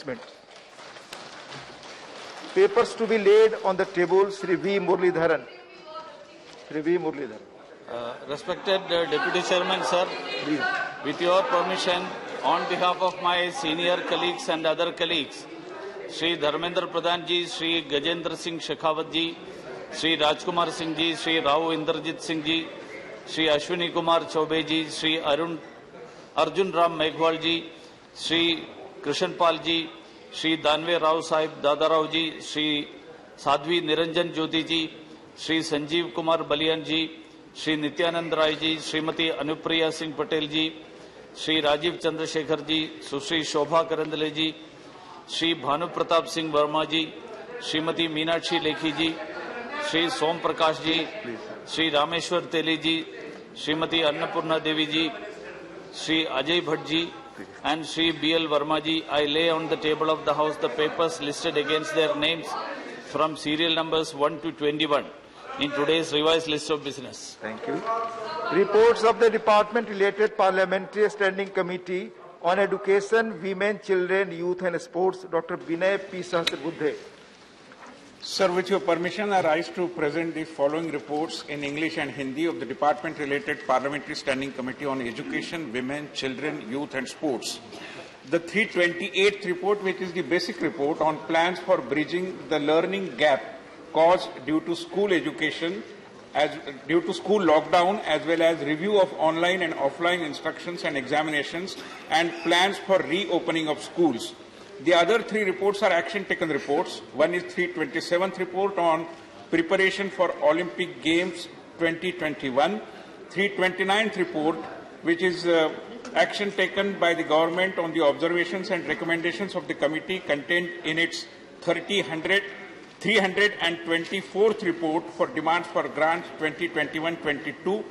announcement. Papers to be laid on the table, Sri V. Muralidharan. Sri V. Muralidharan. Respected Deputy Chairman, sir, Please. with your permission, on behalf of my senior colleagues and other colleagues, Shri Dharmendra Pradhan ji, Shri Gajendra Singh Shekhawat ji, Shri Rajkumar Singh ji, Shri Rao Inderjit Singh ji, Shri Ashwini Kumar Chaube ji, Shri Arjun Ram Meghwal ji, Shri Krishan Pal ji, Shri Danve Rao Sahib Dadarao ji, Shri Sadhvi Niranjan Jyoti ji, Shri Sanjeev Kumar Baliyan ji, Shri Nityanand Rai ji, Srimati Anupriya Singh Patel ji, Shri Rajiv Chandrasekhar ji, Sushri Shobha Karandale ji, Shri Bhanu Pratap Singh Verma ji, Srimati Meenakshi Lekhi ji, Shri Som Prakash ji, Shri Rameshwar Teli ji, Srimati Annapurna Devi ji, Shri Ajay Bhatt ji, and Shri B.L. Verma ji. I lay on the table of the House the papers listed against their names from serial numbers 1 to 21 in today's revised list of business. Thank you. Reports of the Department-related Parliamentary Standing Committee on Education, Women, Children, Youth and Sports, Dr. Vinay P. Sahasrabudhe. Sir, with your permission, I rise to present the following reports in English and Hindi of the Department-related Parliamentary Standing Committee on Education, Women, Children, Youth and Sports. The 328th report, which is the basic report on plans for bridging the learning gap caused due to school education, due to school lockdown, as well as review of online and offline instructions and examinations, and plans for reopening of schools. The other three reports are action taken reports. One is 327th report on preparation for Olympic Games 2021. 329th report, which is action taken by the government on the observations and recommendations of the committee contained in its 324th report for demands for grants 2021-22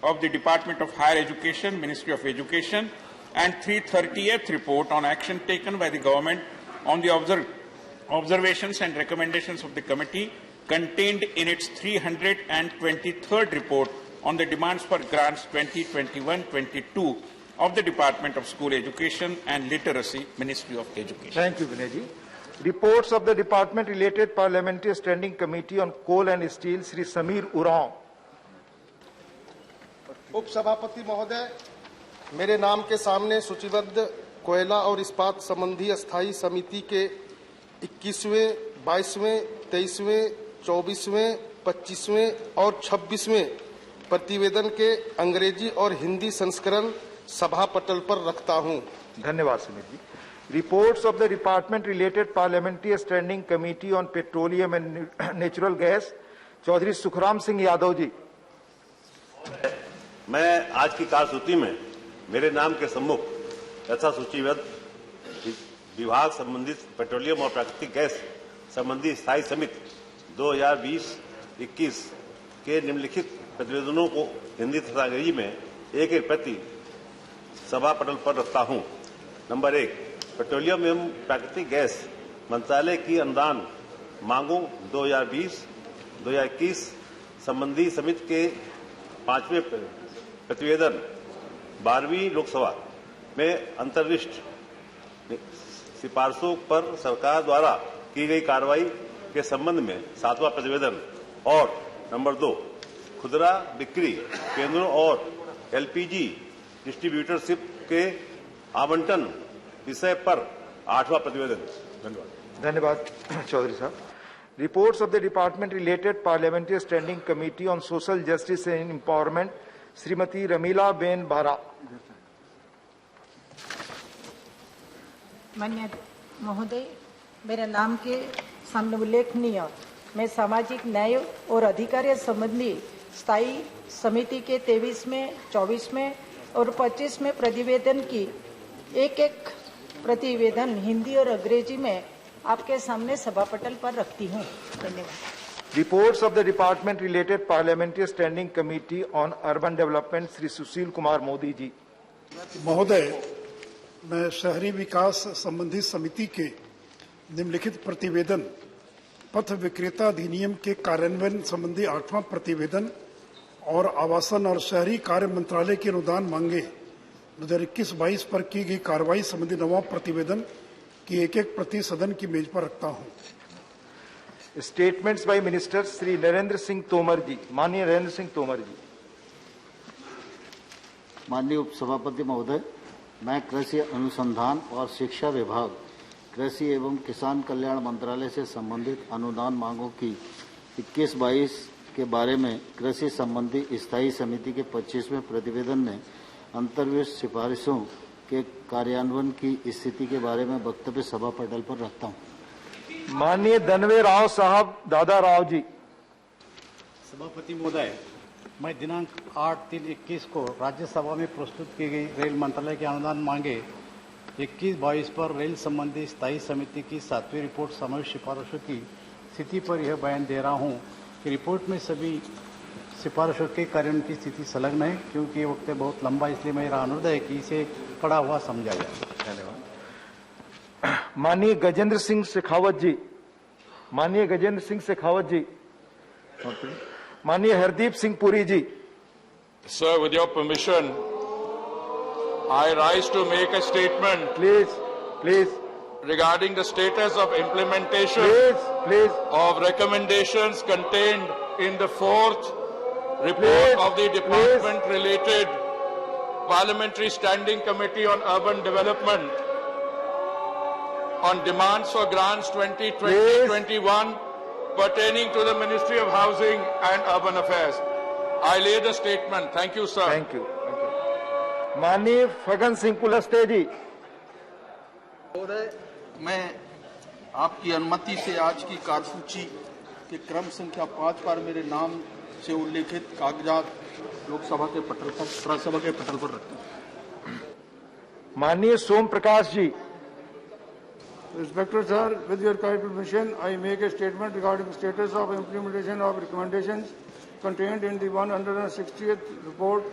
of the Department of Higher Education, Ministry of Education, and 330th report on action taken by the government on the observations and recommendations of the committee contained in its 323rd report on the demands for grants 2021-22 of the Department of School Education and Literacy, Ministry of Education. Thank you, Vinay. Reports of the Department-related Parliamentary Standing Committee on Coal and Steel, Sri Samir Uraon. उप सभापति महोदय, मेरे नाम के सामने सूचीबद्ध कोयला और इस्पात संबंधी अस्थायी समिति के 21वें, 22वें, 23वें, 24वें, 25वें और 26वें प्रतिवेदन के अंग्रेजी और हिंदी संस्करण सभा पटल पर रखता हूं। धन्यवाद समीर जी। Reports of the Department-related Parliamentary Standing Committee on Petroleum and Natural Gas, Chaudhary Sukhram Singh Yadav ji. मैं आज की कार्यसूची में मेरे नाम के सम्मुख यथा सूचीबद्ध विभाग संबंधित पेट्रोलियम और प्राकृतिक गैस संबंधी स्थायी समिति 2020-21 के निम्नलिखित प्रतिवेदनों को हिंदी तथा अंग्रेजी में एक एक प्रति सभा पटल पर रखता हूं। नंबर 1, पेट्रोलियम एवं प्राकृतिक गैस मंत्रालय की अनुदान मांगों 2020-2021 संबंधी समिति के 5वें प्रतिवेदन 12वीं लोकसभा में अंतर्निष्ठ सिफारिशों पर सरकार द्वारा की गई कार्रवाई के संबंध में 7वां प्रतिवेदन और नंबर 2, खुदरा बिक्री केंद्रों और एलपीजी डिस्ट्रीब्यूटरशिप के आवंटन विषय पर 8वां प्रतिवेदन। धन्यवाद। धन्यवाद चौधरी साहब। Reports of the Department-related Parliamentary Standing Committee on Social Justice and Empowerment, Shrimati Ramila Ben बारा। माननीय महोदय, मेरे नाम के सामने उल्लेखनीय मैं सामाजिक न्याय और अधिकारिता संबंधी स्थायी समिति के 23वें, 24वें और 25वें प्रतिवेदन की एक प्रतिवेदन हिंदी और अंग्रेजी में आपके सामने सभा पटल पर रखती हूँ। धन्यवाद। Reports of the Department-related Parliamentary Standing Committee on Urban Development, Shri Sushil Kumar Modi ji. महोदय, मैं शहरी विकास संबंधी समिति के निम्नलिखित प्रतिवेदन पथ विक्रेता अधिनियम के कार्यान्वयन संबंधी 8वां प्रतिवेदन और आवासन और शहरी कार्य मंत्रालय के अनुदान मांगे 2021-22 पर की गई कार्रवाई संबंधी 9वां प्रतिवेदन की एक एक प्रति सदन की मेज पर रखता हूं। Statements by minister Shri Narendra Singh Tomar ji. माननीय नरेंद्र सिंह तोमर जी। माननीय उपसभापति महोदय, मैं कृषि अनुसंधान और शिक्षा विभाग, कृषि एवं किसान कल्याण मंत्रालय से संबंधित अनुदान मांगों की 21-22 के बारे में कृषि संबंधी स्थायी समिति के 25वें प्रतिवेदन में अंतर्विष्ट सिफारिशों के कार्यान्वयन की स्थिति के बारे में वक्तव्य सभा पटल पर रखता हूं। माननीय धनवे राव साहब दादा राव जी। सभापति महोदय, मैं दिनांक 8/3/21 को राज्यसभा में प्रस्तुत की गई रेल मंत्रालय के अनुदान मांगे 21-22 पर रेल संबंधी स्थायी समिति की 7वीं रिपोर्ट समावेश सिफारिशों की स्थिति पर यह बयान दे रहा हूं कि रिपोर्ट में सभी सिफारिशों के कार्यान्वयन की स्थिति संलग्न है। क्योंकि ये वक्त बहुत लंबा, इसलिए मेरा अनुरोध है कि इसे पढ़ा हुआ समझा जाए। धन्यवाद। माननीय गजेंद्र सिंह शेखावत जी। माननीय गजेंद्र सिंह शेखावत जी। माननीय हरदीप सिंह पुरी जी। Sir, with your permission, I rise to make a statement Please. regarding the status of implementation Please. of recommendations contained in the 4th report of the department-related Parliamentary Standing Committee on Urban Development on demands for grants 2020-21 pertaining to the Ministry of Housing and Urban Affairs. I lay the statement. Thank you, sir. Thank you. माननीय फगन सिंह कुलस्ते जी। महोदय, मैं आपकी अनुमति से आज की कार्यसूची के क्रम संख्या 5 पर मेरे नाम से उल्लेखित कागजात लोकसभा के पटल पर, राज्यसभा के पटल पर रखता हूं। माननीय सोम Prakash ji. Respected sir, with your kind permission, I make a statement regarding the status of implementation of recommendations contained in the 160th report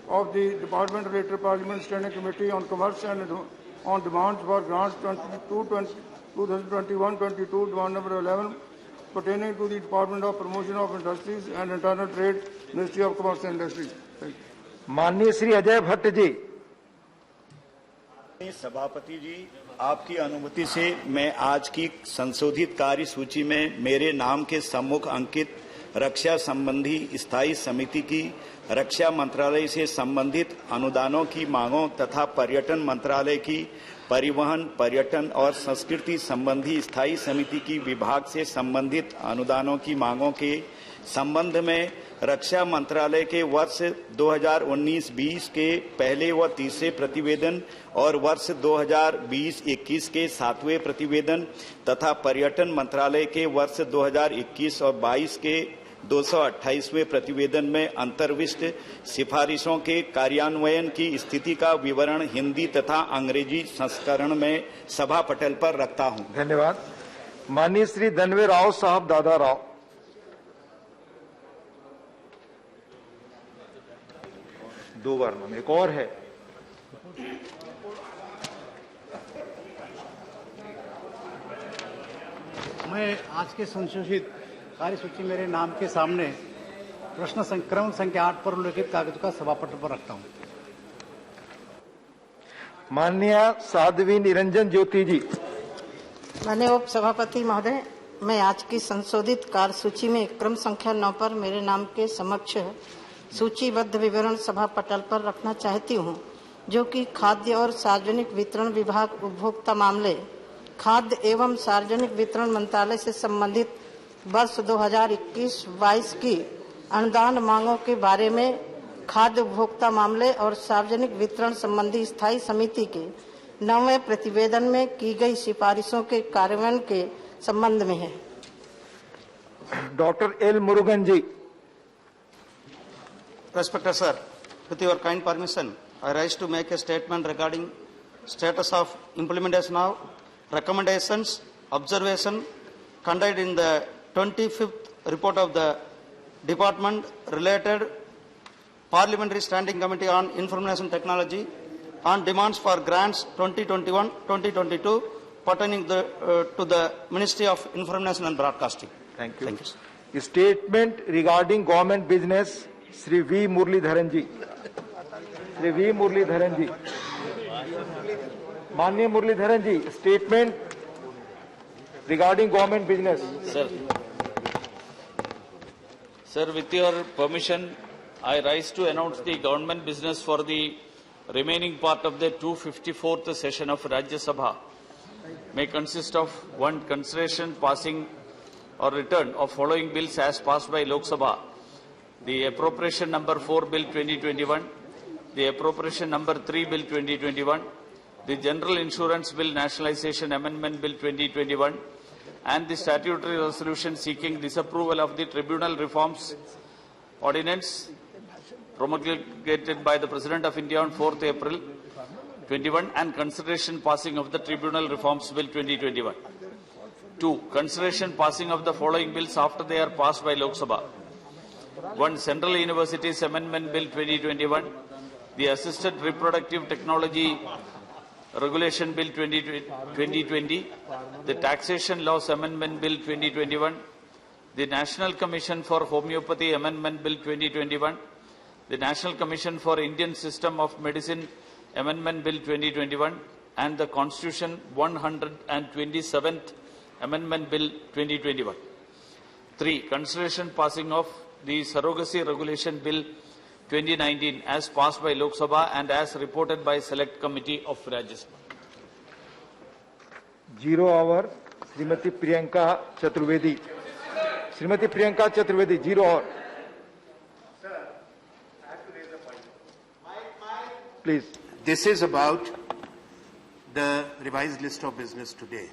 of the Department-related Parliament Standing Committee on Commerce and on demands for grants 2021-22, demand number 11, pertaining to the Department of Promotion of Industries and Internal Trade, Ministry of Commerce and Industry. Thank you. माननीय श्री अजय भट्ट जी। सभापति जी, आपकी अनुमति से मैं आज की संशोधित कार्य सूची में मेरे नाम के सम्मुख अंकित रक्षा संबंधी स्थायी समिति की रक्षा मंत्रालय से संबंधित अनुदानों की मांगों तथा पर्यटन मंत्रालय की परिवहन, पर्यटन और संस्कृति संबंधी स्थायी समिति की विभाग से संबंधित अनुदानों की मांगों के संबंध में रक्षा मंत्रालय के वर्ष 2019-20 के पहले व तीसरे प्रतिवेदन और वर्ष 2020-21 के 7वें प्रतिवेदन तथा पर्यटन मंत्रालय के वर्ष 2021 और 22 के 228वें प्रतिवेदन में अंतर्विष्ट सिफारिशों के कार्यान्वयन की स्थिति का विवरण हिंदी तथा अंग्रेजी संस्करण में सभा पटल पर रखता हूं। धन्यवाद। माननीय श्री धनवे राव साहब दादा राव। दो बार नाम, एक और है। मैं आज के संशोधित कार्यसूची मेरे नाम के सामने प्रश्न क्रम संख्या 8 पर उल्लेखित कागज का सभापटल पर रखता हूं। माननीय साध्वी निरंजन ज्योति जी। माननीय उप सभापति महोदय, मैं आज की संशोधित कार्यसूची में क्रम संख्या 9 पर मेरे नाम के समक्ष सूचीबद्ध विवरण सभा पटल पर रखना चाहती हूं, जो कि खाद्य और सार्वजनिक वितरण विभाग, उपभोक्ता मामले, खाद्य एवं सार्वजनिक वितरण मंत्रालय से संबंधित वर्ष 2021-22 की अनुदान मांगों के बारे में खाद्य उपभोक्ता मामले और सार्वजनिक वितरण संबंधी स्थायी समिति के 9वें प्रतिवेदन में की गई सिफारिशों के कार्यान्वयन के संबंध में है। Doctor L Murugan ji. Respected sir, with your kind permission, I rise to make a statement regarding status of implementation of recommendations, observation contained in the 25th report of the Department-related Parliamentary Standing Committee on Information Technology on demands for grants 2021-2022 pertaining to the Ministry of Information and Broadcasting. Thank you. Thank you, sir. Statement regarding government business, Shri V Muraleedharan ji. Shri V Muraleedharan ji. माननीय Muraleedharan ji, statement regarding government business. Sir, with your permission, I rise to announce the government business for the remaining part of the 254th session of Rajya Sabha. May consist of 1. Consideration, passing or return of following bills as passed by Lok Sabha. The appropriation number 4 bill 2021, the appropriation number 3 bill 2021, the general insurance bill nationalization amendment bill 2021, and the statutory resolution seeking disapproval of the tribunal reforms ordinance promulgated by the President of India on 4th April 21 and consideration passing of the tribunal reforms bill 2021. 2. Consideration passing of the following bills after they are passed by Lok Sabha. 1. Central Universities Amendment Bill 2021, the Assisted Reproductive Technology Regulation Bill 2020, the Taxation Laws Amendment Bill 2021, the National Commission for Homeopathy Amendment Bill 2021, the National Commission for Indian System of Medicine Amendment Bill 2021, and the Constitution 127th Amendment Bill 2021. 3. Consideration passing of the Surrogacy Regulation Bill 2019 as passed by Lok Sabha and as reported by Select Committee of Rajya Sabha. 0 hour, Srimati Priyanka Chaturvedi. Srimati Priyanka Chaturvedi, 0 hour. Please. This is about the revised list of business today.